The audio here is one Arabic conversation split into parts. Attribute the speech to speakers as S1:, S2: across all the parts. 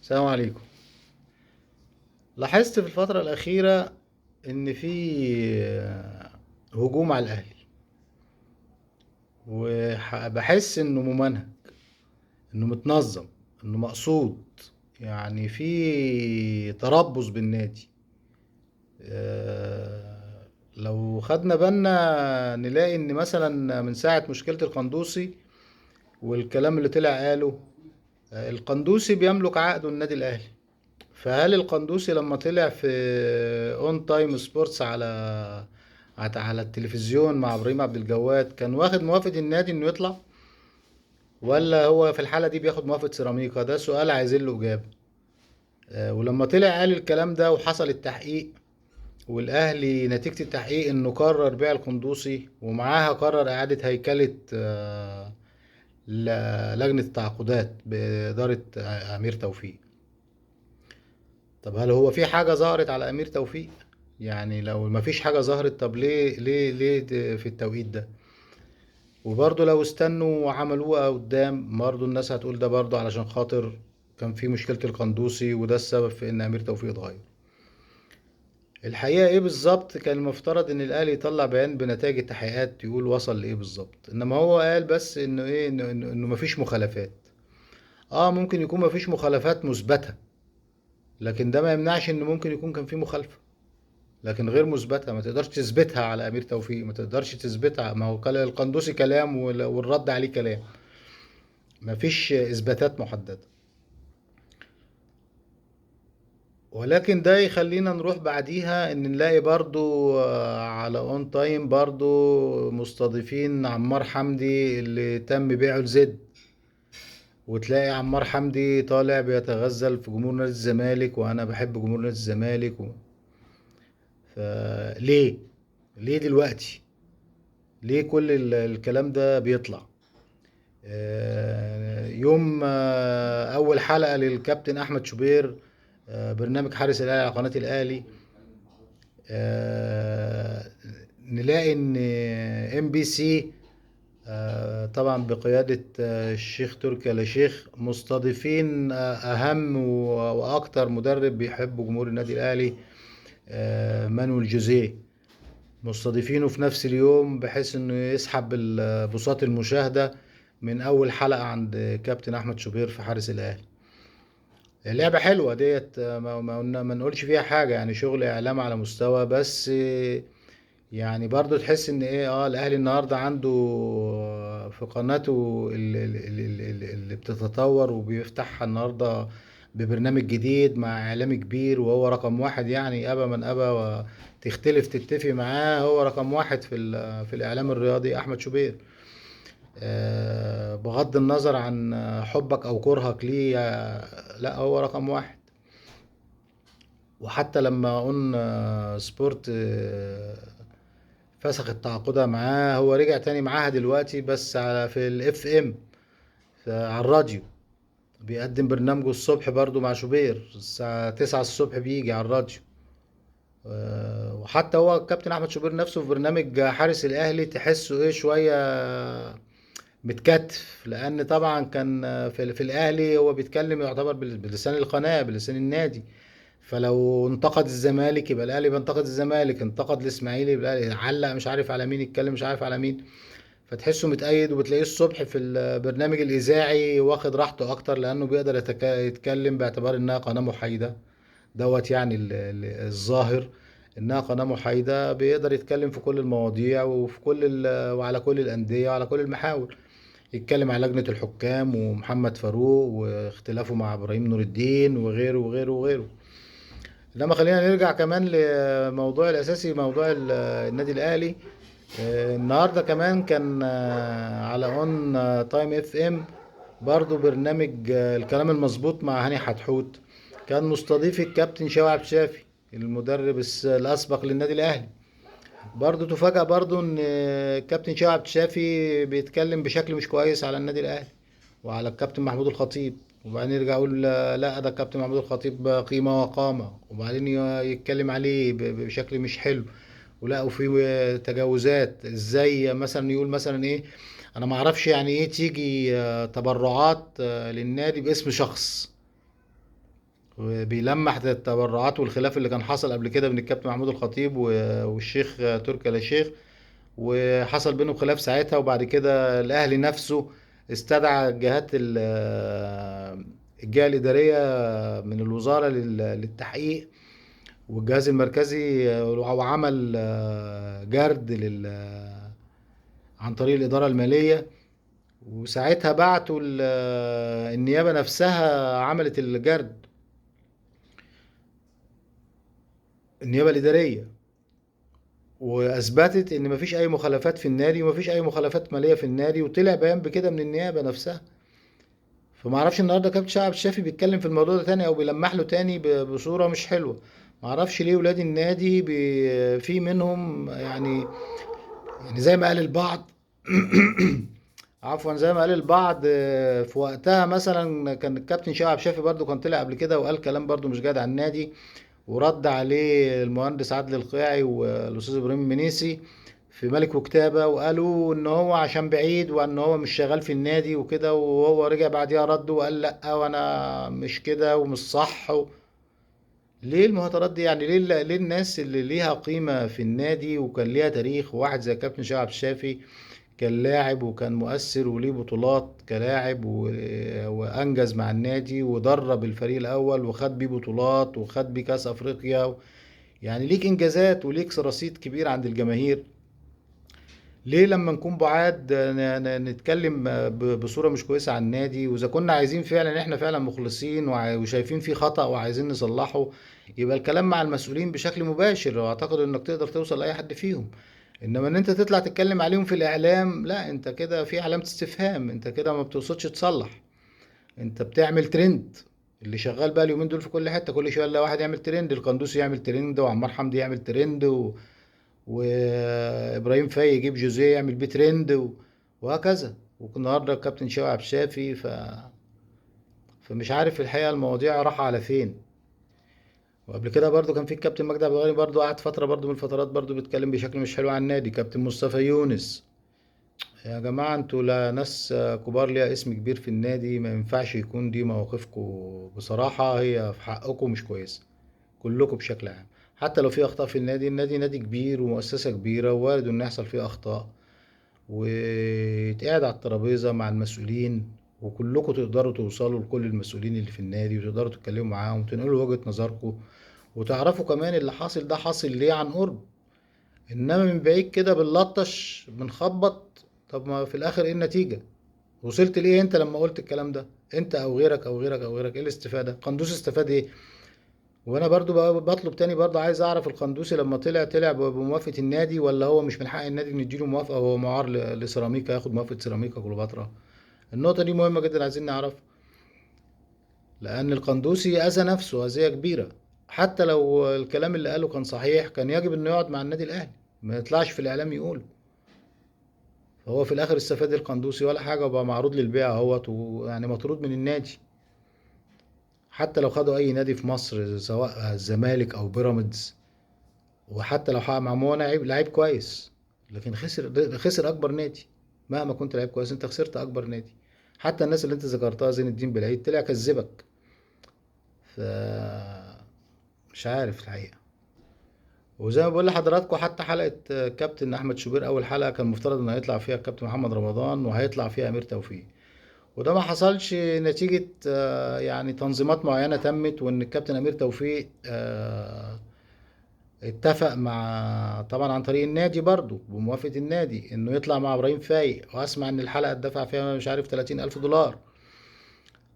S1: السلام عليكم. لاحظت في الفترة الأخيرة إن في هجوم على الأهلي، وبحس إنه ممنهج، إنه متنظم، إنه مقصود. يعني في تربص بالنادي. لو خدنا بالنا نلاقي إن مثلا من ساعة مشكلة القندوسي والكلام اللي طلع قاله، القندوسي بيملك عقده النادي الأهلي. فهل القندوسي لما طلع في اون تايم سبورتس على التلفزيون مع ابراهيم عبد الجواد كان واخد موافقة النادي انه يطلع، ولا هو في الحالة دي بياخد موافقة سيراميكا؟ ده سؤال عايزين له اجابة. ولما طلع قال الكلام ده وحصل التحقيق، والاهلي نتيجة التحقيق انه قرر بيع القندوسي، ومعاها قرر اعادة هيكلة لجنة التعاقدات بإدارة أمير توفيق. طب هل هو في حاجة ظهرت على أمير توفيق؟ يعني لو ما فيش حاجة ظهرت، طب ليه في التوقيت ده؟ وبرضه لو استنوا وعملوها قدام، برضه الناس هتقول ده برضه علشان خاطر كان في مشكلة القندوسي، وده السبب في ان امير توفيق اتغير. الحقيقة ايه بالظبط؟ كان المفترض ان الاهلي يطلع بيان بنتائج التحقيقات يقول وصل لايه بالظبط، انما هو قال بس انه ايه، انه مفيش مخالفات. اه ممكن يكون مفيش مخالفات مثبتة، لكن ده ما يمنعش ان ممكن يكون كان في مخالفة لكن غير مثبتة. ما تقدرش تثبتها على أمير توفيق، ما تقدرش تثبتها. ما هو القندوسي كلام والرد عليه كلام، ما فيش إثباتات محددة. ولكن ده يخلينا نروح بعديها ان نلاقي برضو على اون تايم برضو مستضيفين عمار حمدي اللي تم بيعه لزد، وتلاقي عمار حمدي طالع بيتغزل في جمهور نادي الزمالك، وانا بحب جمهور نادي الزمالك فليه؟ ليه دلوقتي؟ ليه كل الكلام ده بيطلع؟ يوم اول حلقة للكابتن احمد شوبير، برنامج حارس الاهلي على قناة الاهلي، آه، نلاقي ان ام بي سي طبعا بقيادة الشيخ تركي آل الشيخ مستضيفين اهم واكتر مدرب بيحب جمهور النادي الاهلي، مانويل جوزيه. مستضيفينه في نفس اليوم بحيث انه يسحب بساط المشاهدة من اول حلقة عند كابتن احمد شوبير في حارس الاهلي. اللعبة حلوة ديت، ما نقولش فيها حاجة، يعني شغل اعلام على مستوى، بس يعني برضو تحس ان ايه، الاهلي النهاردة عنده في قناته اللي بتتطور وبيفتحها النهاردة ببرنامج جديد مع اعلامي كبير، وهو رقم واحد. يعني ابى من ابى تختلف تتفق معاه، هو رقم واحد في الاعلام الرياضي احمد شوبير. بغض النظر عن حبك او كرهك ليه، لا هو رقم واحد. وحتى لما قلنا سبورت فسخت تعاقدها معاه، هو رجع تاني معاها دلوقتي بس في الاف ام، على الراديو. بيقدم برنامجه الصبح برضو مع شوبير الساعة 9 الصبح بيجي على الراديو. وحتى هو كابتن احمد شوبير نفسه في برنامج حارس الاهلي تحسه ايه شوية متكتف، لان طبعا كان في الاهلي هو بيتكلم يعتبر بلسان القناة، بلسان النادي. فلو انتقد الزمالك يبقى الاهلي بينتقد الزمالك، انتقد الاسماعيلي يبقى الاهلي علق مش عارف على مين، يتكلم مش عارف على مين. فتحسه متأيد، وبتلاقيه الصبح في البرنامج الإذاعي واخد راحته أكتر، لأنه بيقدر يتكلم باعتبار إنها قناة محايدة. دوت يعني الظاهر إنها قناة محايدة، بيقدر يتكلم في كل المواضيع وفي وعلى كل الأندية وعلى كل المحاور. يتكلم على لجنة الحكام ومحمد فاروق واختلافه مع إبراهيم نور الدين وغيره وغيره وغيره. إنما خلينا نرجع كمان لموضوع الأساسي، موضوع النادي الأهلي. النهارده كمان كان على اون تايم اف ام برضو برنامج الكلام المظبوط مع هاني حتحوت. كان مستضيف الكابتن شوقي عبد الشافي، المدرب الاسبق للنادي الاهلي. برضو تفاجأ برضو ان الكابتن شوقي عبد الشافي بيتكلم بشكل مش كويس على النادي الاهلي وعلى الكابتن محمود الخطيب، وبعدين يرجع يقول لا ده الكابتن محمود الخطيب قيمة وقامة، وبعدين يتكلم عليه بشكل مش حلو. ولا وفي تجاوزات، ازاي مثلا يقول مثلا ايه، انا ما اعرفش يعني ايه تيجي تبرعات للنادي باسم شخص. وبيلمح التبرعات والخلاف اللي كان حصل قبل كده بين الكابتن محمود الخطيب والشيخ تركي آل الشيخ، وحصل بينهم خلاف ساعتها. وبعد كده الاهلي نفسه استدعى الجهة الإدارية من الوزارة للتحقيق، والجهاز المركزي وعمل جرد عن طريق الإدارة المالية. وساعتها بعتوا النيابة نفسها عملت الجرد، النيابة الإدارية، واثبتت ان مفيش اي مخالفات في النادي ومفيش اي مخالفات ماليه في النادي، وطلع بيان بكده من النيابه نفسها. فما اعرفش النهارده كابتن شعب الشافي بيتكلم في الموضوع ده تاني او بيلمح له تاني بصوره مش حلوه. ما اعرفش ليه ولاد النادي في منهم يعني زي ما قال البعض عفوا، زي ما قال البعض في وقتها مثلا كان الكابتن شعب شافي برضو كان طلع قبل كده وقال كلام برضو مش جاد عن النادي، ورد عليه المهندس عادل القيعي والاستاذ ابراهيم المنيسي في ملك وكتابة، وقالوا ان هو عشان بعيد وان هو مش شغال في النادي وكده، وهو رجع بعديها رد وقال لا وانا مش كده ومش صح ليه المهاترات دي؟ يعني ليه الناس اللي ليها قيمة في النادي وكان ليها تاريخ، وواحد زي كابتن شعب الشافي كان لاعب وكان مؤثر وليه بطولات كلاعب وانجز مع النادي ودرب الفريق الاول وخد بيه بطولات وخد بيه كاس افريقيا، يعني ليك انجازات وليك رصيد كبير عند الجماهير. ليه لما نكون بعاد نتكلم بصورة مش كويسة عن النادي؟ واذا كنا عايزين فعلا احنا فعلا مخلصين وشايفين فيه خطأ وعايزين نصلحه، يبقى الكلام مع المسؤولين بشكل مباشر، واعتقد انك تقدر توصل لاي حد فيهم. انما ان انت تطلع تتكلم عليهم في الاعلام، لا، انت كده في علامة استفهام، انت كده ما بتوصلش تصلح، انت بتعمل ترند. اللي شغال بقى اليومين دول في كل حتة، كل شوية واحد يعمل ترند، القندوسي يعمل ترند وعمار حمدي يعمل ترند وابراهيم فاي يجيب جوزيه يعمل بيه ترند وهكذا. والنهارده الكابتن شوقي عبد الشافي فمش عارف الحقيقه المواضيع راح على فين. وقبل كده برضو كان في الكابتن مجدي عبد الغني برضو قعد فتره برضو من الفترات برضو بيتكلم بشكل مش حلو عن النادي. كابتن مصطفى يونس، يا جماعه انتوا لا ناس كبار ليها اسم كبير في النادي، ما ينفعش يكون دي مواقفكم. بصراحه هي في حقكم مش كويسه كلكم بشكل عام. حتى لو في اخطاء في النادي، النادي نادي كبير ومؤسسه كبيره ووارد ان يحصل فيه اخطاء، ويتقعد على الترابيزة مع المسؤولين، وكلكم تقدروا توصلوا لكل المسؤولين اللي في النادي وتقدروا تتكلموا معاهم وتنقلوا وجهة نظركم، وتعرفوا كمان اللي حاصل ده حاصل ليه عن قرب. انما من بعيد كده بنلطش بنخبط، طب ما في الاخر ايه النتيجة؟ وصلت ليه انت لما قلت الكلام ده؟ انت او غيرك او غيرك او غيرك، ايه الاستفادة؟ قندوس استفاد ايه؟ وانا برضو بطلب تاني برضو، عايز اعرف القندوسي لما طلع بموافقة النادي، ولا هو مش من حق النادي ان يديله موافقة وهو معار لسيراميكا ياخد موافقة سيراميكا كليوباترا؟ النقطة دي مهمة جدا عايزين نعرف، لان القندوسي اذى نفسه اذية كبيرة. حتى لو الكلام اللي قاله كان صحيح، كان يجب انه يقعد مع النادي الاهلي، ما يطلعش في الاعلام يقول. فهو في الاخر استفاد القندوسي ولا حاجة، وبقى معروض للبيع اهوت، ويعني مطرود من النادي. حتى لو خدوا اي نادي في مصر سواء الزمالك او بيراميدز، وحتى لو حقق مع مو لعيب كويس، لكن خسر اكبر نادي. مهما كنت لعيب كويس انت خسرت اكبر نادي. حتى الناس اللي انت ذكرتها زين الدين بالعيد طلع كذبك. ف مش عارف الحقيقه. وزي ما بقول لحضراتكم، حتى حلقه كابتن احمد شوبير اول حلقه كان مفترض ان هيطلع فيها الكابتن محمد رمضان وهيطلع فيها امير توفيق، وده ما حصلش نتيجه يعني تنظيمات معينه تمت، وان الكابتن امير توفيق اتفق مع طبعا عن طريق النادي برضو بموافقة النادي انه يطلع مع ابراهيم فايق، واسمع ان الحلقة اتدفع فيها مش عارف 30,000 دولار.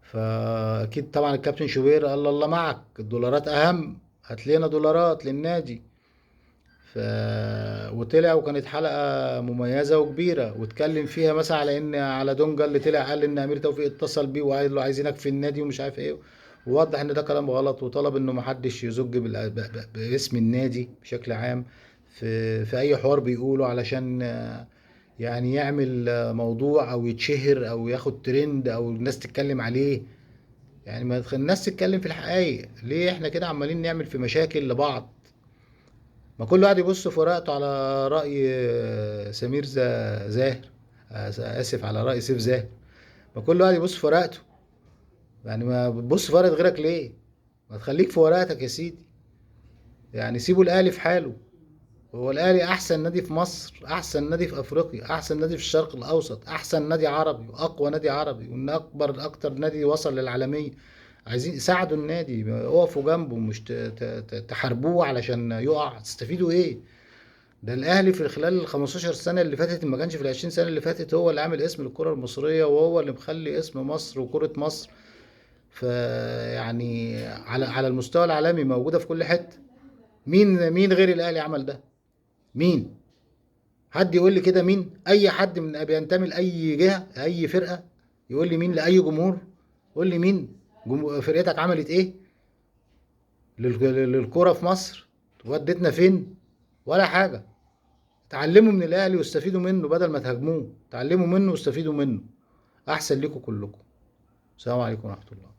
S1: فاكيد طبعا الكابتن شوبير قال له الله معك، الدولارات اهم، هات لنا دولارات للنادي. ف... وطلع وكانت حلقة مميزة وكبيرة، واتكلم فيها مثلا على ان على دونجا اللي طلع قال ان امير توفيق اتصل بيه وقال له عايزينك في النادي ومش عارف ايه، ووضح ان ده كلام غلط، وطلب انه محدش يزج باسم النادي بشكل عام في اي حوار بيقوله، علشان يعني يعمل موضوع او يتشهر او ياخد ترند او الناس تتكلم عليه. يعني ما الناس تتكلم في الحقائق، ليه احنا كده عمالين نعمل في مشاكل لبعض؟ ما كل واحد يبص في ورقته، على رأي سمير زاهر، آسف، على رأي سيف زاهر. ما كل واحد يبص في ورقته، يعني ما بتبص في ورقة غيرك ليه؟ ما تخليك في ورقتك يا سيدي. يعني سيبوا الاهلي في حاله. هو الاهلي احسن نادي في مصر، احسن نادي في افريقيا، احسن نادي في الشرق الاوسط، احسن نادي عربي واقوى نادي عربي، وان اكتر نادي وصل للعالمية. عايزين يساعدوا النادي، اقفوا جنبه، مش تحاربوه علشان يقع. تستفيدوا ايه؟ ده الاهلي في خلال ال 15 سنه اللي فاتت، ما كانش في ال 20 سنه اللي فاتت، هو اللي عامل اسم للكره المصريه، وهو اللي مخلي اسم مصر وكره مصر يعني على المستوى العالمي موجوده في كل حته. مين غير الاهلي عمل ده؟ مين؟ حد يقول لي كده مين؟ اي حد من بينتمي لاي جهه، اي فرقه، يقول لي مين؟ لاي جمهور، قول لي مين فرقتك عملت ايه للكره في مصر؟ ودتنا فين؟ ولا حاجه. اتعلموا من الاهلي واستفيدوا منه، بدل ما تهاجموه اتعلموا منه واستفيدوا منه. احسن لكم كلكم. السلام عليكم ورحمه الله.